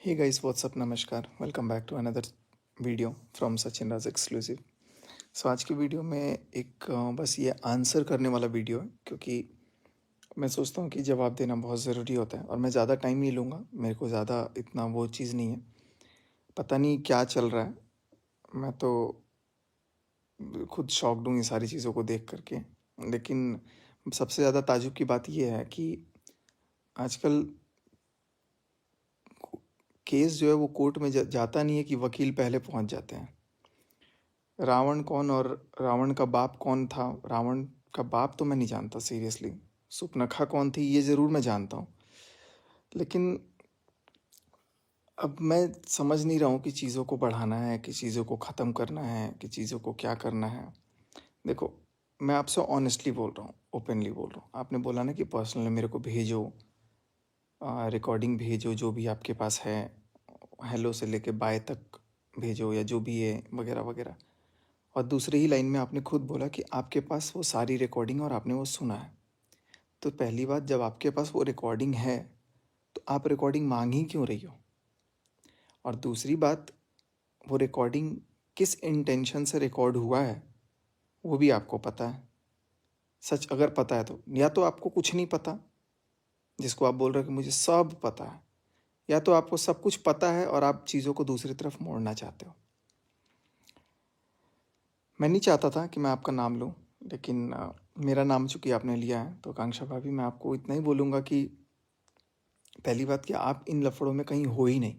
Hey guys, what's up? नमस्कार, welcome back to another video from Sachin Raj exclusive. So आज की video में बस ये आंसर करने वाला वीडियो है, क्योंकि मैं सोचता हूँ कि जवाब देना बहुत ज़रूरी होता है और मैं ज़्यादा टाइम नहीं लूँगा। मेरे को ज़्यादा इतना वो चीज़ नहीं है, पता नहीं क्या चल रहा है। मैं तो खुद शॉक्ड हूँ ये सारी चीज़ों को देख करके। लेकिन सबसे ज़्यादा ताजुब की बात ये है कि आजकल केस जो है वो कोर्ट में जाता नहीं है कि वकील पहले पहुँच जाते हैं। रावण कौन और रावण का बाप कौन था? रावण का बाप तो मैं नहीं जानता सीरियसली। सुपनखा कौन थी ये ज़रूर मैं जानता हूँ, लेकिन अब मैं समझ नहीं रहा हूँ कि चीज़ों को बढ़ाना है कि चीज़ों को ख़त्म करना है कि चीज़ों को क्या करना है। देखो, मैं आपसे ऑनेस्टली बोल रहा हूँ, ओपनली बोल रहा हूँ। आपने बोला ना कि पर्सनली मेरे को भेजो, रिकॉर्डिंग भेजो जो भी आपके पास है, हेलो से लेके बाय तक भेजो या जो भी है वगैरह वगैरह। और दूसरी ही लाइन में आपने खुद बोला कि आपके पास वो सारी रिकॉर्डिंग और आपने वो सुना है। तो पहली बात, जब आपके पास वो रिकॉर्डिंग है तो आप रिकॉर्डिंग मांग ही क्यों रही हो? और दूसरी बात, वो रिकॉर्डिंग किस इंटेंशन से रिकॉर्ड हुआ है वो भी आपको पता है। सच अगर पता है तो, या तो आपको कुछ नहीं पता जिसको आप बोल रहे हो कि मुझे सब पता है, या तो आपको सब कुछ पता है और आप चीज़ों को दूसरी तरफ मोड़ना चाहते हो। मैं नहीं चाहता था कि मैं आपका नाम लूँ, लेकिन मेरा नाम चूंकि आपने लिया है तो आकांक्षा भाभी, मैं आपको इतना ही बोलूँगा कि पहली बात कि आप इन लफड़ों में कहीं हो ही नहीं।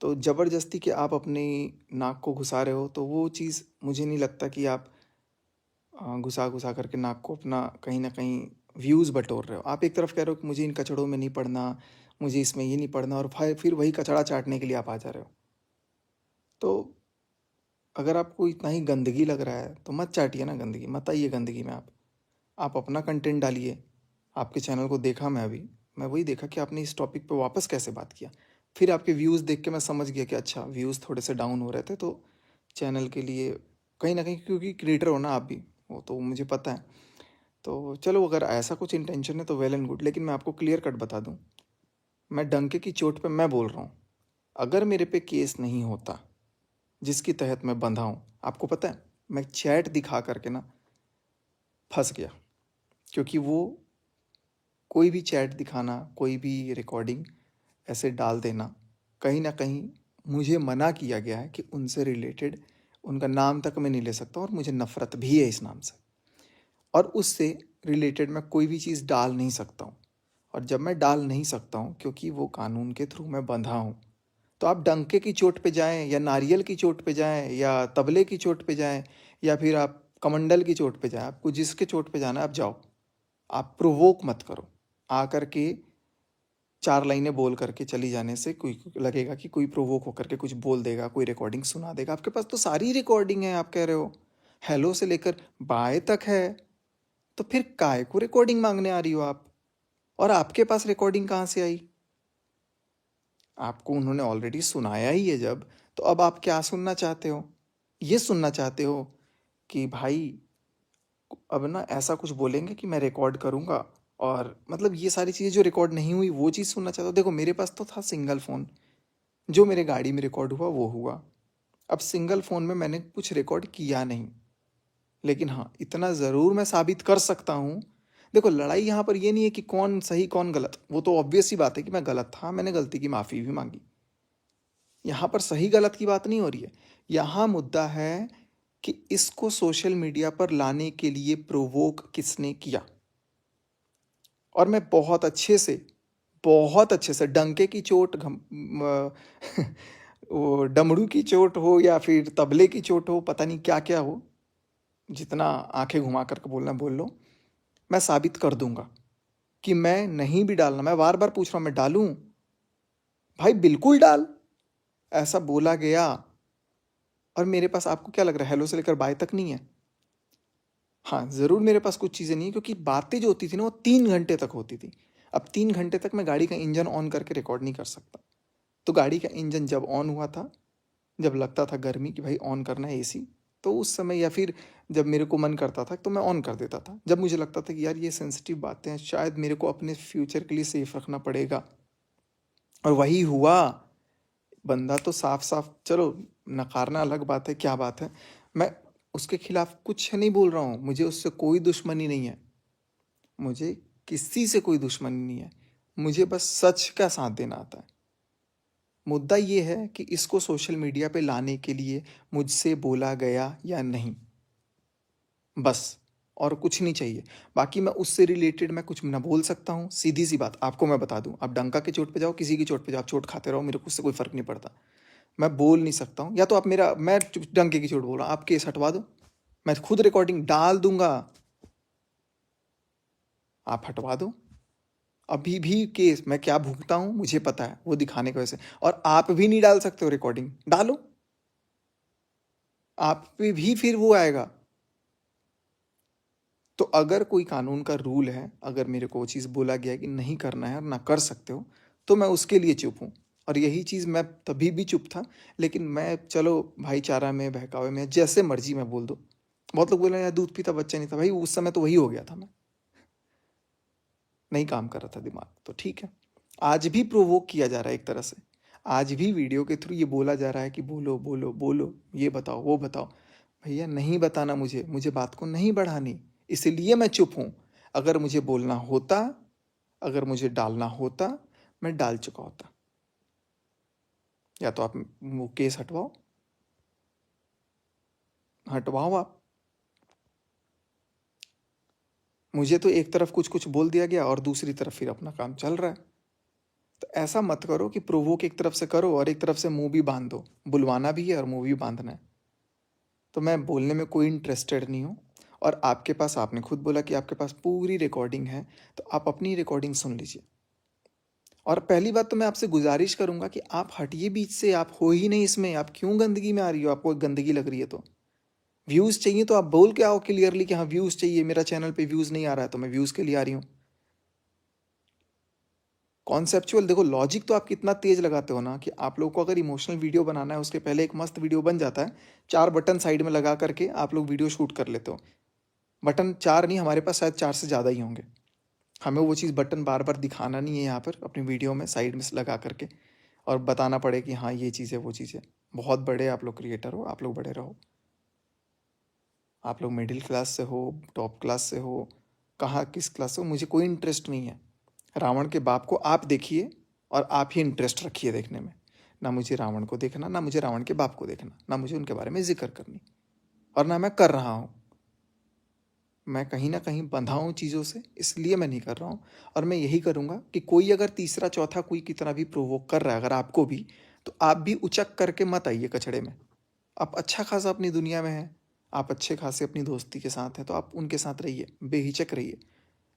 तो ज़बरदस्ती कि आप अपनी नाक को घुसा रहे हो, तो वो चीज़ मुझे नहीं लगता कि आप घुसा घुसा करके नाक को अपना कहीं ना कहीं व्यूज़ बटोर रहे हो। आप एक तरफ कह रहे हो कि मुझे इन कचड़ों में नहीं पड़ना, मुझे इसमें ये नहीं पड़ना, और फिर वही कचड़ा चाटने के लिए आप आ जा रहे हो। तो अगर आपको इतना ही गंदगी लग रहा है तो मत चाटिए ना गंदगी, मत आइए गंदगी में। आप अपना कंटेंट डालिए। आपके चैनल को देखा मैं अभी, मैं वही देखा कि आपने इस टॉपिक पे वापस कैसे बात किया। फिर आपके व्यूज़ देख के मैं समझ गया कि अच्छा, व्यूज़ थोड़े से डाउन हो रहे थे, तो चैनल के लिए कहीं ना कहीं, क्योंकि क्रिएटर हो ना आप भी, वो तो मुझे पता है। तो चलो, अगर ऐसा कुछ इंटेंशन है तो वेल एंड गुड, लेकिन मैं आपको क्लियर कट बता दूं, मैं डंके की चोट पे मैं बोल रहा हूँ। अगर मेरे पे केस नहीं होता जिसके तहत मैं बंधा हूँ, आपको पता है मैं चैट दिखा करके ना फंस गया, क्योंकि वो कोई भी चैट दिखाना, कोई भी रिकॉर्डिंग ऐसे डाल देना, कहीं ना कहीं मुझे मना किया गया है कि उनसे रिलेटेड उनका नाम तक मैं नहीं ले सकता, और मुझे नफ़रत भी है इस नाम से, और उससे रिलेटेड मैं कोई भी चीज़ डाल नहीं सकता हूँ। और जब मैं डाल नहीं सकता हूँ क्योंकि वो कानून के थ्रू मैं बंधा हूँ, तो आप डंके की चोट पे जाएं या नारियल की चोट पे जाएं या तबले की चोट पे जाएं या फिर आप कमंडल की चोट पे जाएं, आपको जिसके चोट पे जाना है आप जाओ। आप प्रोवोक मत करो। आकर के चार लाइनें बोल करके चली जाने से कोई लगेगा कि कोई प्रोवोक होकर के कुछ बोल देगा, कोई रिकॉर्डिंग सुना देगा। आपके पास तो सारी रिकॉर्डिंग है, आप कह रहे हो हेलो से लेकर बाय तक है, तो फिर काय को रिकॉर्डिंग मांगने आ रही हो आप? और आपके पास रिकॉर्डिंग कहाँ से आई? आपको उन्होंने ऑलरेडी सुनाया ही है जब, तो अब आप क्या सुनना चाहते हो? ये सुनना चाहते हो कि भाई अब ना ऐसा कुछ बोलेंगे कि मैं रिकॉर्ड करूँगा, और मतलब ये सारी चीज़ें जो रिकॉर्ड नहीं हुई वो चीज़ सुनना चाहते हो? देखो, मेरे पास तो था सिंगल फ़ोन, जो मेरे गाड़ी में रिकॉर्ड हुआ वो हुआ। अब सिंगल फ़ोन में मैंने कुछ रिकॉर्ड किया नहीं, लेकिन हाँ, इतना ज़रूर मैं साबित कर सकता हूँ। देखो, लड़ाई यहाँ पर ये नहीं है कि कौन सही कौन गलत, वो तो ऑब्वियस सी बात है कि मैं गलत था, मैंने गलती की माफ़ी भी मांगी। यहाँ पर सही गलत की बात नहीं हो रही है। यहाँ मुद्दा है कि इसको सोशल मीडिया पर लाने के लिए प्रोवोक किसने किया। और मैं बहुत अच्छे से डंके की चोट वो डमरू की चोट हो या फिर तबले की चोट हो, पता नहीं क्या क्या हो, जितना आंखें घुमा करके बोलना बोल लो, मैं साबित कर दूंगा कि मैं नहीं भी डालना। मैं बार बार पूछ रहा हूँ, मैं डालूं? भाई बिल्कुल डाल, ऐसा बोला गया। और मेरे पास, आपको क्या लग रहा है, हेलो से लेकर बाय तक नहीं है? हाँ, ज़रूर मेरे पास कुछ चीज़ें नहीं है, क्योंकि बातें जो होती थी ना वो 3 घंटे तक होती थी। अब 3 घंटे तक मैं गाड़ी का इंजन ऑन करके रिकॉर्ड नहीं कर सकता। तो गाड़ी का इंजन जब ऑन हुआ था, जब लगता था गर्मी कि भाई ऑन करना है एसी, तो उस समय, या फिर जब मेरे को मन करता था तो मैं ऑन कर देता था। जब मुझे लगता था कि यार ये सेंसिटिव बातें हैं, शायद मेरे को अपने फ्यूचर के लिए सेफ रखना पड़ेगा, और वही हुआ। बंदा तो साफ साफ, चलो नकारना अलग बात है, क्या बात है, मैं उसके खिलाफ कुछ नहीं बोल रहा हूँ, मुझे उससे कोई दुश्मनी नहीं है, मुझे किसी से कोई दुश्मनी नहीं है, मुझे बस सच का साथ देना आता है। मुद्दा ये है कि इसको सोशल मीडिया पे लाने के लिए मुझसे बोला गया या नहीं, बस, और कुछ नहीं चाहिए। बाकी मैं उससे रिलेटेड मैं कुछ ना बोल सकता हूँ, सीधी सी बात आपको मैं बता दूँ, आप डंका के चोट पे जाओ, किसी की चोट पे जाओ, आप चोट खाते रहो, मेरे को उससे कोई फ़र्क नहीं पड़ता। मैं बोल नहीं सकता हूँ, या तो आप मेरा, मैं डंके की चोट बोल रहा हूँ, आप केस हटवा दो, मैं खुद रिकॉर्डिंग डाल दूंगा, आप हटवा दो। अभी भी केस मैं क्या भुगता हूँ मुझे पता है, वो दिखाने की वजह से। और आप भी नहीं डाल सकते हो रिकॉर्डिंग, डालो, आप पे भी फिर वो आएगा। तो अगर कोई कानून का रूल है, अगर मेरे को वो चीज़ बोला गया है कि नहीं करना है और ना कर सकते हो, तो मैं उसके लिए चुप हूँ। और यही चीज़ मैं तभी भी चुप था, लेकिन मैं चलो भाईचारा में, बहकावे में, जैसे मर्जी मैं बोल दो। बहुत लोग बोले यार दूध पीता बच्चा नहीं था, भाई उस समय तो वही हो गया था, मैं नहीं काम कर रहा था दिमाग, तो ठीक है। आज भी प्रोवोक किया जा रहा है एक तरह से, आज भी वीडियो के थ्रू ये बोला जा रहा है कि बोलो बोलो बोलो, ये बताओ वो बताओ। भैया नहीं बताना, मुझे बात को नहीं बढ़ानी, इसलिए मैं चुप हूँ। अगर मुझे बोलना होता, अगर मुझे डालना होता, मैं डाल चुका होता। या तो आप वो केस हटवाओ, हटवाओ आप। मुझे तो एक तरफ कुछ कुछ बोल दिया गया और दूसरी तरफ फिर अपना काम चल रहा है। तो ऐसा मत करो कि प्रोवोक एक तरफ से करो और एक तरफ से मुंह भी बांध दो, बुलवाना भी है और मुंह भी बांधना है। तो मैं बोलने में कोई इंटरेस्टेड नहीं हूँ। और आपके पास, आपने खुद बोला कि आपके पास पूरी रिकॉर्डिंग है, तो आप अपनी रिकॉर्डिंग सुन लीजिए। और पहली बात तो मैं आपसे गुजारिश करूंगा कि आप हटिए बीच से, आप हो ही नहीं इसमें, आप क्यों गंदगी में आ रही हो, आपको गंदगी लग रही है तो। व्यूज़ चाहिए तो आप बोल के आओ क्लियरली कि हाँ व्यूज़ चाहिए, मेरा चैनल पे व्यूज़ नहीं आ रहा है तो मैं व्यूज़ के लिए आ रही हूँ। कॉन्सेप्चुअल देखो, लॉजिक तो आप कितना तेज लगाते हो ना, कि आप लोगों को अगर इमोशनल वीडियो बनाना है, उसके पहले एक मस्त वीडियो बन जाता है, 4 बटन साइड में लगा करके आप लोग वीडियो शूट कर लेते हो। बटन 4 नहीं, हमारे पास शायद 4 से ज़्यादा ही होंगे। हमें वो चीज़ बटन बार बार दिखाना नहीं है यहाँ पर अपनी वीडियो में साइड में लगा करके, और बताना पड़े कि हाँ ये चीज़ है वो चीज़ है। बहुत बड़े आप लोग क्रिएटर हो, आप लोग बड़े रहो। आप लोग मिडिल क्लास से हो, टॉप क्लास से हो, कहाँ किस क्लास से हो, मुझे कोई इंटरेस्ट नहीं है। रावण के बाप को आप देखिए और आप ही इंटरेस्ट रखिए देखने में। ना मुझे रावण को देखना, ना मुझे रावण के बाप को देखना, ना मुझे उनके बारे में जिक्र करनी, और ना मैं कर रहा हूँ। मैं कहीं ना कहीं बंधा हूँ चीज़ों से, इसलिए मैं नहीं कर रहा हूँ। और मैं यही करूँगा कि कोई अगर तीसरा चौथा कोई कितना भी प्रोवोक कर रहा है, अगर आपको भी, तो आप भी उचक करके मत आइए कचड़े में। आप अच्छा खासा अपनी दुनिया में हैं, आप अच्छे खासे अपनी दोस्ती के साथ हैं, तो आप उनके साथ रहिए, बेहिचक रहिए।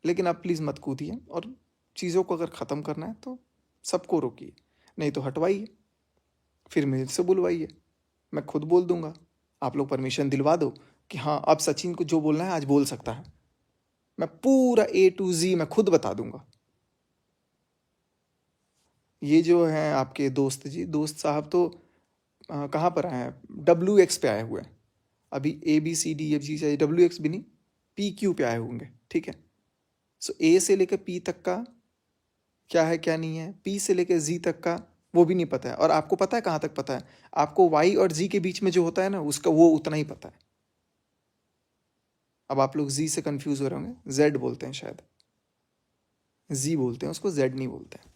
लेकिन आप प्लीज़ मत कूदिए, और चीज़ों को अगर ख़त्म करना है तो सबको रोकिए, नहीं तो हटवाइए, फिर मेरे से बुलवाइए, मैं खुद बोल दूंगा। आप लोग परमिशन दिलवा दो कि हाँ अब सचिन को जो बोलना है आज बोल सकता है, मैं पूरा A to Z मैं खुद बता दूंगा। ये जो हैं आपके दोस्त जी, दोस्त साहब तो कहाँ पर आए हैं, WX पे आए हुए हैं। अभी ABCDFG चाहिए, WX भी नहीं, PQ पे आए होंगे, ठीक है। सो A से लेकर P तक का क्या है क्या नहीं है, P से लेकर Z तक का वो भी नहीं पता है। और आपको पता है कहाँ तक पता है, आपको Y और Z के बीच में जो होता है ना, उसका वो उतना ही पता है। अब आप लोग Z से कंफ्यूज हो रहे होंगे, Z बोलते हैं शायद, Z बोलते हैं उसको, Z नहीं बोलते हैं।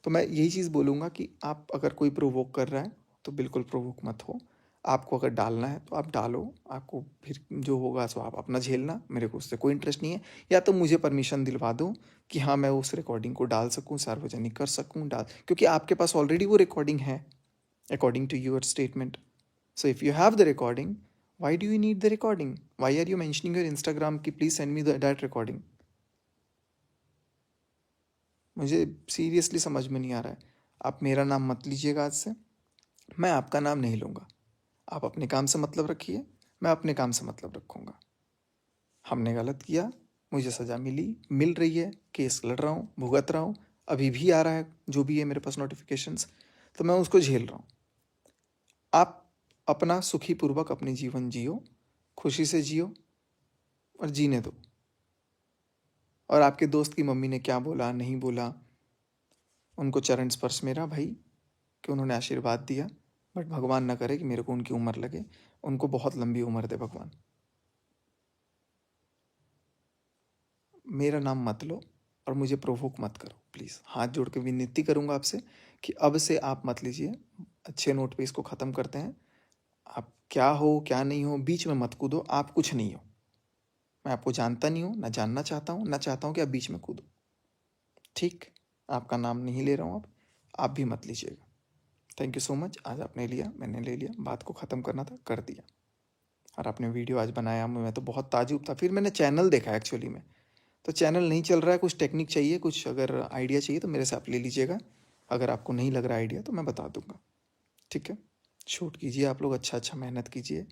तो मैं यही चीज़ बोलूँगा कि आप अगर कोई प्रोवोक कर रहा है तो बिल्कुल प्रोवोक मत हो। आपको अगर डालना है तो आप डालो, आपको फिर जो होगा सो आप अपना झेलना, मेरे को उससे कोई इंटरेस्ट नहीं है। या तो मुझे परमिशन दिलवा दो कि हाँ मैं उस रिकॉर्डिंग को डाल सकूँ, सार्वजनिक कर सकूँ, डाल, क्योंकि आपके पास ऑलरेडी वो रिकॉर्डिंग है according to your statement. So if you have the recording, why do you need the recording, why are you mentioning your Instagram की please send me that recording. मुझे सीरियसली समझ में नहीं आ रहा है। आप मेरा नाम मत लीजिएगा आज से, मैं आपका नाम नहीं लूँगा। आप अपने काम से मतलब रखिए, मैं अपने काम से मतलब रखूँगा। हमने गलत किया, मुझे सज़ा मिल रही है, केस लड़ रहा हूँ, भुगत रहा हूँ, अभी भी आ रहा है जो भी है मेरे पास नोटिफिकेशंस, तो मैं उसको झेल रहा हूँ। आप अपना सुखीपूर्वक अपने जीवन जियो, खुशी से जियो, और जीने दो। और आपके दोस्त की मम्मी ने क्या बोला नहीं बोला, उनको चरण स्पर्श मेरा भाई, कि उन्होंने आशीर्वाद दिया, बट भगवान ना करे कि मेरे को उनकी उम्र लगे, उनको बहुत लंबी उम्र दे भगवान। मेरा नाम मत लो और मुझे प्रोवोक मत करो प्लीज़। हाथ जोड़ के विनती करूंगा आपसे कि अब से आप मत लीजिए। अच्छे नोट पे इसको ख़त्म करते हैं। आप क्या हो क्या नहीं हो बीच में मत कूदो, आप कुछ नहीं हो। मैं आपको जानता नहीं हूँ, ना जानना चाहता हूँ, ना चाहता हूँ कि आप बीच में कूदो। ठीक, आपका नाम नहीं ले रहा हूँ अब, आप भी मत लीजिएगा। Thank you so much. आज आपने लिया, मैंने ले लिया, बात को ख़त्म करना था कर दिया। और आपने वीडियो आज बनाया, मैं तो बहुत ताजुब था। फिर मैंने चैनल देखा एक्चुअली में, तो चैनल नहीं चल रहा है। कुछ टेक्निक चाहिए, कुछ अगर आइडिया चाहिए तो मेरे से आप ले लीजिएगा। अगर आपको नहीं लग रहा आइडिया तो मैं बता दूंगा। ठीक है, शूट कीजिए आप लोग, अच्छा अच्छा मेहनत कीजिए,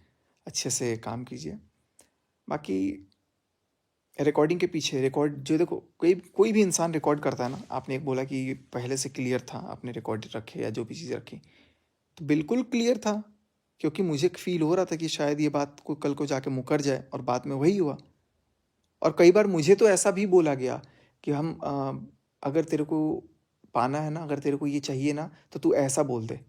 अच्छे से काम कीजिए। बाकी रिकॉर्डिंग के पीछे रिकॉर्ड जो देखो, कोई कोई भी इंसान रिकॉर्ड करता है ना, आपने एक बोला कि पहले से क्लियर था, आपने रिकॉर्ड रखे या जो भी चीज़ें रखी, तो बिल्कुल क्लियर था। क्योंकि मुझे फील हो रहा था कि शायद ये बात को कल को जाके मुकर जाए, और बाद में वही हुआ। और कई बार मुझे तो ऐसा भी बोला गया कि अगर तेरे को पाना है ना, अगर तेरे को ये चाहिए ना, तो तू ऐसा बोल दे।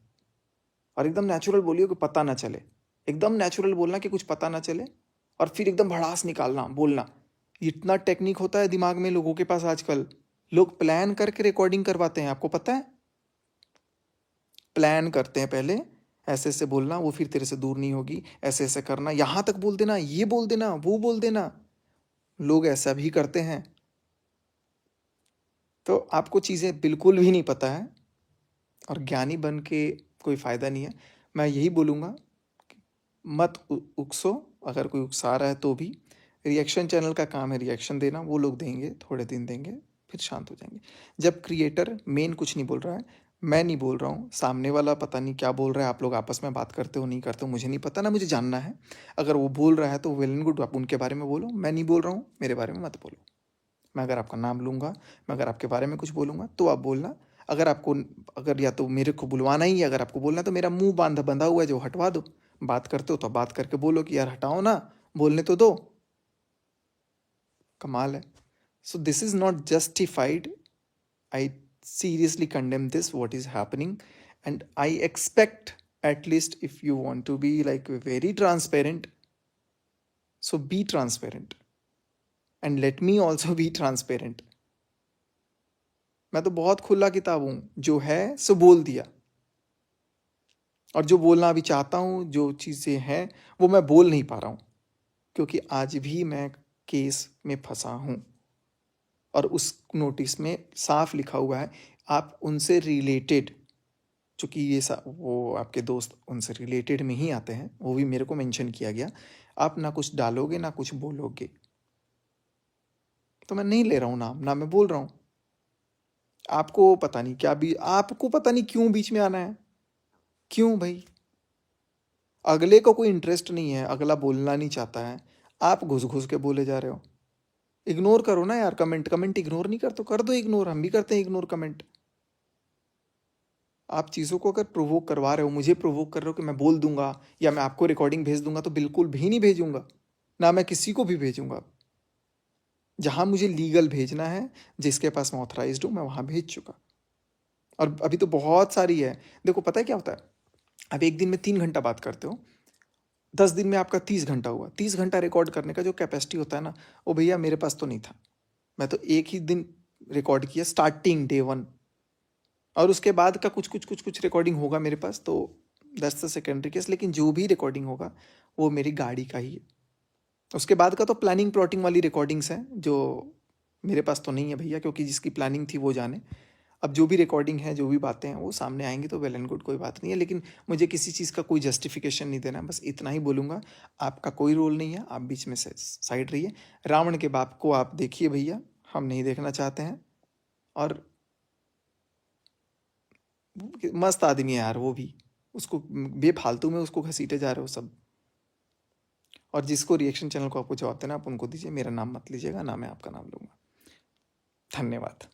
और एकदम नेचुरल बोलियो कि पता ना चले, एकदम नेचुरल बोलना कि कुछ पता ना चले, और फिर एकदम भड़ास निकालना बोलना। इतना टेक्निक होता है दिमाग में लोगों के पास आजकल। लोग प्लान करके रिकॉर्डिंग करवाते हैं, आपको पता है? प्लान करते हैं पहले, ऐसे ऐसे बोलना, वो फिर तेरे से दूर नहीं होगी, ऐसे ऐसे करना, यहां तक बोल देना, ये बोल देना, वो बोल देना। लोग ऐसा भी करते हैं। तो आपको चीज़ें बिल्कुल भी नहीं पता है, और ज्ञानी बन के कोई फ़ायदा नहीं है। मैं यही बोलूँगा, मत उकसो। अगर कोई उकसा रहा है तो भी, रिएक्शन चैनल का काम है रिएक्शन देना, वो लोग देंगे, थोड़े दिन देंगे, फिर शांत हो जाएंगे। जब क्रिएटर मेन कुछ नहीं बोल रहा है, मैं नहीं बोल रहा हूँ, सामने वाला पता नहीं क्या बोल रहा है, आप लोग आपस में बात करते हो नहीं करते हो मुझे नहीं पता ना, मुझे जानना है। अगर वो बोल रहा है तो वेल एंड गुड, आप उनके बारे में बोलो, मैं नहीं बोल रहा हूँ, मेरे बारे में मत बोलो। मैं अगर आपका नाम लूँगा, मैं अगर आपके बारे में कुछ बोलूँगा तो आप बोलना। अगर आपको, अगर या तो मेरे को बुलवाना ही है, अगर आपको बोलना है, तो मेरा मुंह बंधा हुआ है जो हटवा दो। बात करते हो तो बात करके बोलो कि यार हटाओ ना, बोलने तो दो। कमाल है। So this is not justified. I seriously condemn this what is happening, and I expect, at least if you want to be like very transparent, so be transparent and let me also be transparent. मैं तो बहुत खुला किताब हूं, जो है सो बोल दिया। और जो बोलना अभी चाहता हूं, जो चीज़ें हैं वो मैं बोल नहीं पा रहा हूं, क्योंकि आज भी मैं केस में फंसा हूं। और उस नोटिस में साफ लिखा हुआ है, आप उनसे रिलेटेड, चूँकि ये वो आपके दोस्त उनसे रिलेटेड में ही आते हैं, वो भी मेरे को मेंशन किया गया। आप ना कुछ डालोगे ना कुछ बोलोगे, तो मैं नहीं ले रहा हूँ नाम, ना मैं बोल रहा हूँ। आपको पता नहीं क्या भी, आपको पता नहीं क्यों बीच में आना है, क्यों भाई? अगले को कोई इंटरेस्ट नहीं है, अगला बोलना नहीं चाहता है, आप घुस घुस के बोले जा रहे हो। इग्नोर करो ना यार, कमेंट कमेंट इग्नोर नहीं कर तो कर दो इग्नोर, हम भी करते हैं इग्नोर कमेंट। आप चीज़ों को अगर प्रोवोक करवा रहे हो, मुझे प्रोवोक कर रहे हो कि मैं बोल दूंगा या मैं आपको रिकॉर्डिंग भेज दूंगा, तो बिल्कुल भी नहीं भेजूंगा, ना मैं किसी को भी भेजूंगा। जहां मुझे लीगल भेजना है, जिसके पास मैं ऑथराइज्ड हूं, मैं वहां भेज चुका। और अभी तो बहुत सारी है। देखो पता है क्या होता है, अब एक दिन में 3 घंटा बात करते हो, 10 दिन में आपका 30 घंटा हुआ। 30 घंटा रिकॉर्ड करने का जो कैपेसिटी होता है ना, वो भैया मेरे पास तो नहीं था। मैं तो एक ही दिन रिकॉर्ड किया, स्टार्टिंग डे 1, और उसके बाद का कुछ कुछ कुछ कुछ रिकॉर्डिंग होगा मेरे पास, तो दैट्स द सेकेंडरी केस। लेकिन जो भी रिकॉर्डिंग होगा वो मेरी गाड़ी का ही है। उसके बाद का तो प्लानिंग प्लॉटिंग वाली रिकॉर्डिंग्स हैं, जो मेरे पास तो नहीं है भैया, क्योंकि जिसकी प्लानिंग थी वो जाने। अब जो भी रिकॉर्डिंग है, जो भी बातें हैं, वो सामने आएंगी तो वेल एंड गुड, कोई बात नहीं है। लेकिन मुझे किसी चीज़ का कोई जस्टिफिकेशन नहीं देना, बस इतना ही बोलूँगा। आपका कोई रोल नहीं है, आप बीच में से साइड रहिए। रावण के बाप को आप देखिए भैया, हम नहीं देखना चाहते हैं। और मस्त आदमी है यार वो भी, उसको बेफालतू में उसको घसीटे जा रहे हो सब। और जिसको रिएक्शन चैनल को आपको जवाब देना, आप उनको दीजिए, मेरा नाम मत लीजिएगा, ना मैं आपका नाम लूँगा। धन्यवाद।